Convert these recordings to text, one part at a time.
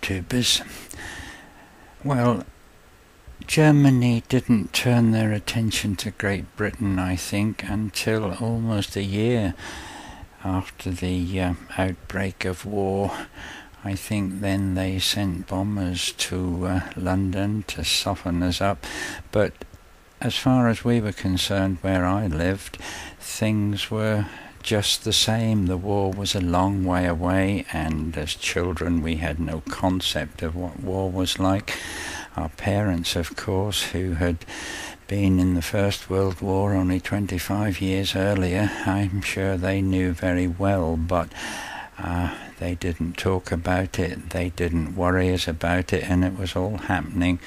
YouTubers. Well, Germany didn't turn their attention to Great Britain, I think, until almost a year after the outbreak of war. I think then they sent bombers to London to soften us up, but as far as we were concerned where I lived, things were just the same. The war was a long way away, and as children we had no concept of what war was like. Our parents, of course, who had been in the First World War only 25 years earlier, I'm sure they knew very well, but they didn't talk about it, they didn't worry us about it, and it was all happening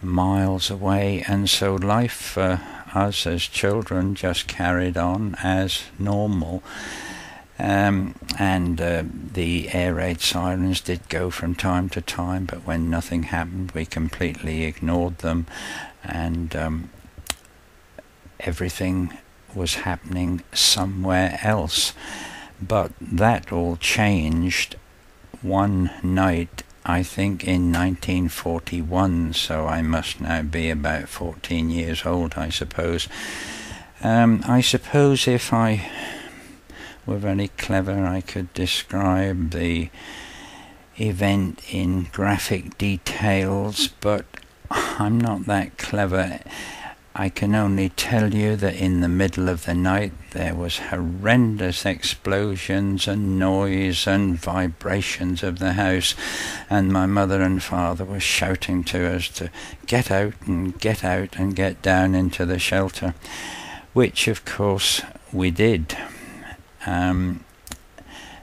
miles away, and so life for us as children just carried on as normal. The air raid sirens did go from time to time, but when nothing happened we completely ignored them, and everything was happening somewhere else. But that all changed one night, I think in 1941, so I must now be about 14 years old, I suppose. I suppose if I were very clever I could describe the event in graphic details, but I'm not that clever. I can only tell you that in the middle of the night there was horrendous explosions and noise and vibrations of the house, and my mother and father were shouting to us to get out and get out and get down into the shelter, which of course we did.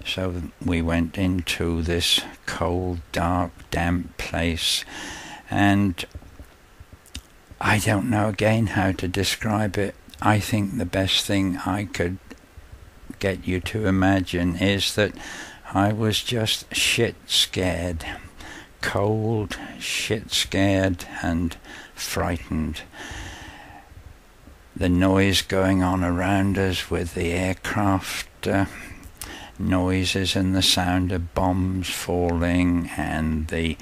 So we went into this cold, dark, damp place, and I don't know again how to describe it. I think the best thing I could get you to imagine is that I was just shit scared. Cold, shit scared and frightened. The noise going on around us with the aircraft noises and the sound of bombs falling and the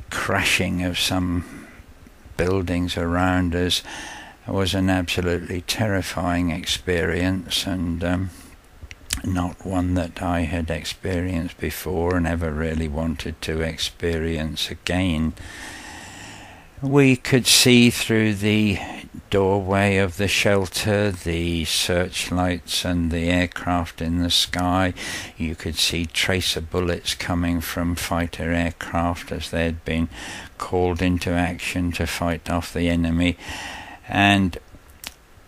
crashing of some buildings around us was an absolutely terrifying experience, and not one that I had experienced before and ever really wanted to experience again. We could see through the doorway of the shelter the searchlights and the aircraft in the sky. You could see tracer bullets coming from fighter aircraft as they had been called into action to fight off the enemy, and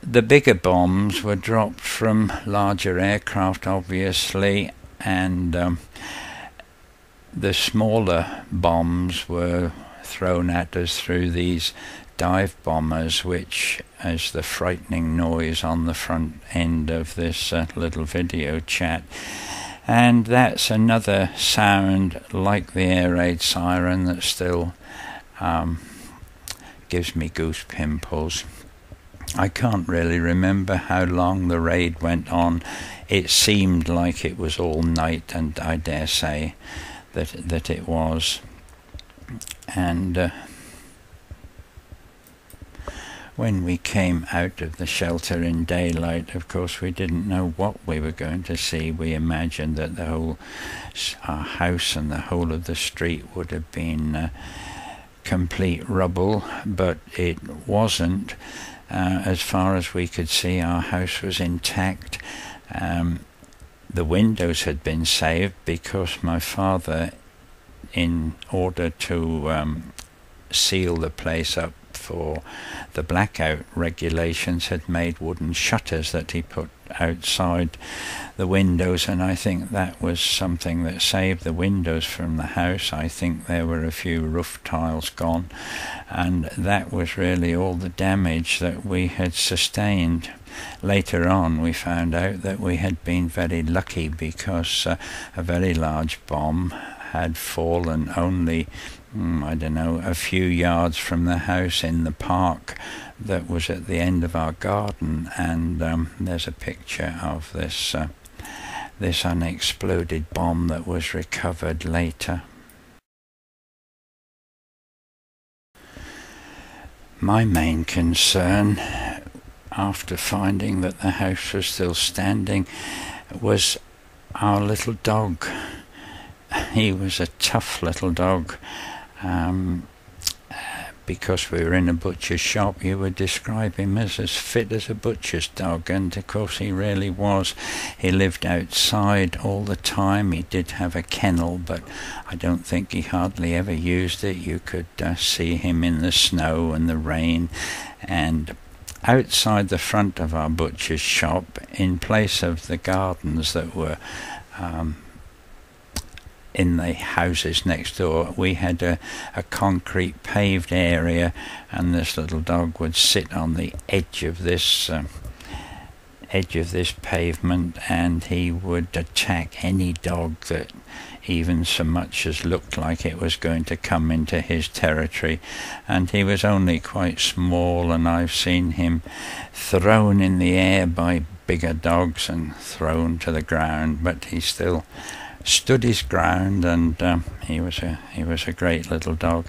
the bigger bombs were dropped from larger aircraft, obviously, and the smaller bombs were thrown at us through these dive bombers, which, as the frightening noise on the front end of this little video chat. And that's another sound like the air raid siren that still gives me goose pimples. I can't really remember how long the raid went on. It seemed like it was all night, and I dare say that it was. And when we came out of the shelter in daylight, of course we didn't know what we were going to see. We imagined that the whole our house and the whole of the street would have been complete rubble, but it wasn't. As far as we could see, our house was intact. The windows had been saved because my father, in order to seal the place up for the blackout regulations, had made wooden shutters that he put outside the windows, and I think that was something that saved the windows from the house. I think there were a few roof tiles gone, and that was really all the damage that we had sustained. Later on we found out that we had been very lucky because a very large bomb had fallen only, I don't know, a few yards from the house in the park that was at the end of our garden, and there's a picture of this unexploded bomb that was recovered later. My main concern, after finding that the house was still standing, was our little dog. He was a tough little dog. Because we were in a butcher's shop, you would describe him as fit as a butcher's dog, and of course he really was. He lived outside all the time. He did have a kennel, but I don't think he hardly ever used it. You could see him in the snow and the rain, and outside the front of our butcher's shop, in place of the gardens that were in the houses next door, we had a concrete paved area, and this little dog would sit on the edge of this pavement, and he would attack any dog that even so much as looked like it was going to come into his territory. And he was only quite small, and I've seen him thrown in the air by bigger dogs and thrown to the ground, but he still stood his ground, and he was a great little dog.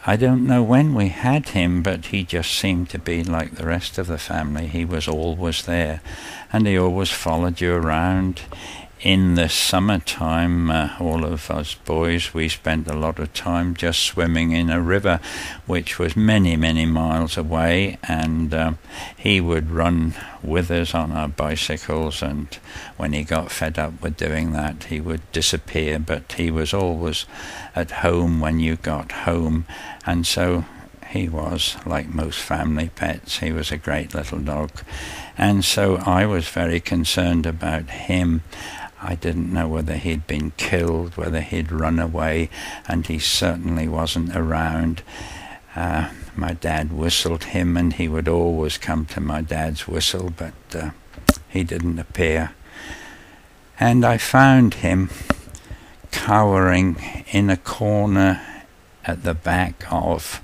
I don't know when we had him, but he just seemed to be like the rest of the family. He was always there, and he always followed you around. In the summertime, all of us boys, we spent a lot of time just swimming in a river which was many, many miles away, and he would run with us on our bicycles, and when he got fed up with doing that, he would disappear, but he was always at home when you got home, and so he was like most family pets. He was a great little dog, and so I was very concerned about him. I didn't know whether he'd been killed, whether he'd run away, and he certainly wasn't around. My dad whistled him, and he would always come to my dad's whistle, but he didn't appear. And I found him cowering in a corner at the back of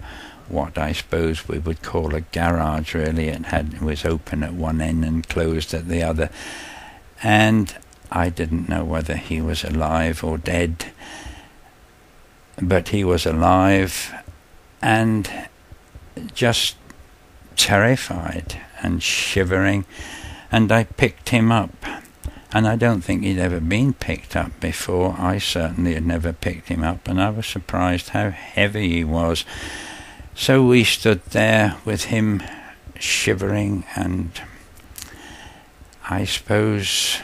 what I suppose we would call a garage, really. It was open at one end and closed at the other, and I didn't know whether he was alive or dead, but he was alive and just terrified and shivering, and I picked him up, and I don't think he'd ever been picked up before. I certainly had never picked him up, and I was surprised how heavy he was. So we stood there with him shivering, and I suppose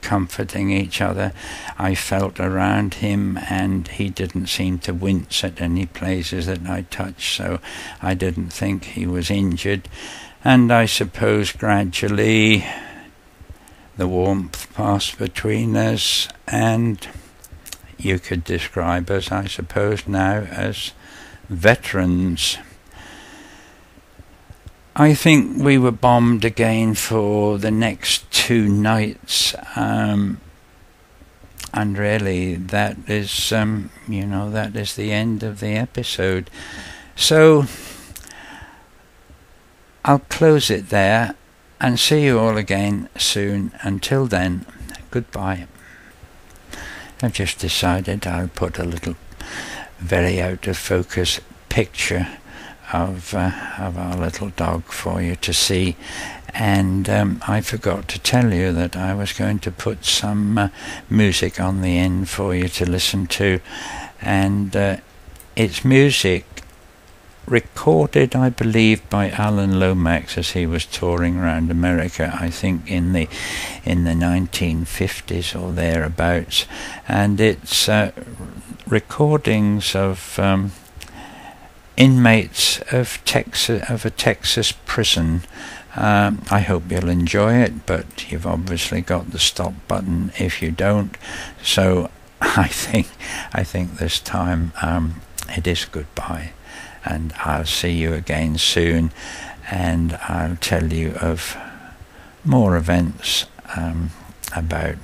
comforting each other. I felt around him, and he didn't seem to wince at any places that I touched, so I didn't think he was injured. And I suppose gradually the warmth passed between us, and you could describe us, I suppose, now as veterans. I think we were bombed again for the next 2 nights, and really that is, that is the end of the episode. So I'll close it there and see you all again soon. Until then, goodbye. I've just decided I'll put a little very out of focus picture of our little dog for you to see, and I forgot to tell you that I was going to put some music on the end for you to listen to, and it's music recorded, I believe, by Alan Lomax as he was touring around America, I think in the 1950s or thereabouts, and it's recordings of inmates of a Texas prison. I hope you'll enjoy it, but you've obviously got the stop button if you don't. So I think this time it is goodbye, and I'll see you again soon, and I'll tell you of more events about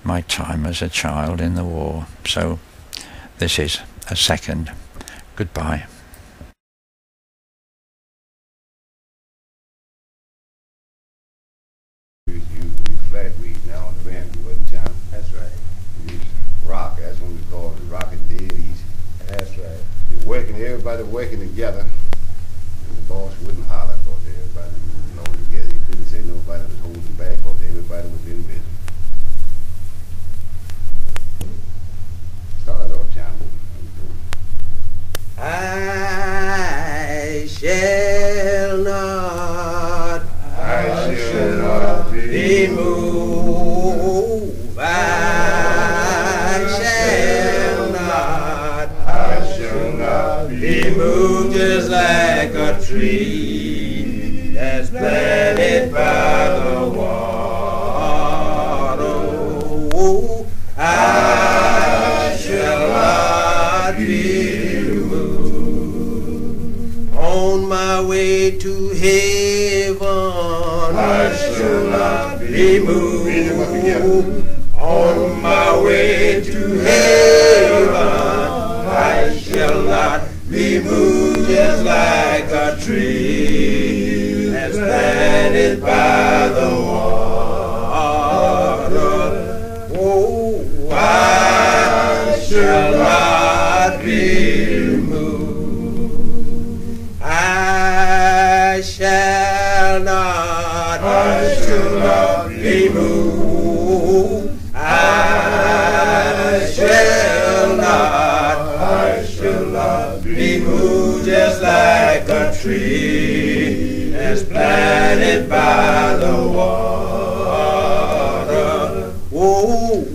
my time as a child in the war. So this is a second goodbye. Flatweed now on the ramp, you wasn't, John? That's right. We used to rock, that's when we called it rockin' dead easy. That's right. You're working, everybody working together. boss wouldn't holler because everybody was along together. He couldn't say nobody was holding back because everybody was in business. Start off, John. I shall not be moved. I shall not be moved, just like a tree that's planted by the water. Oh, I shall not be moved. On my way to heaven, I shall not be moved. On my way to heaven, I shall not be moved, just like a tree that's planted by the water. Oh, I shall not be moved. I shall not be moved. I shall not be moved, just like a tree that's planted by the water. Oh,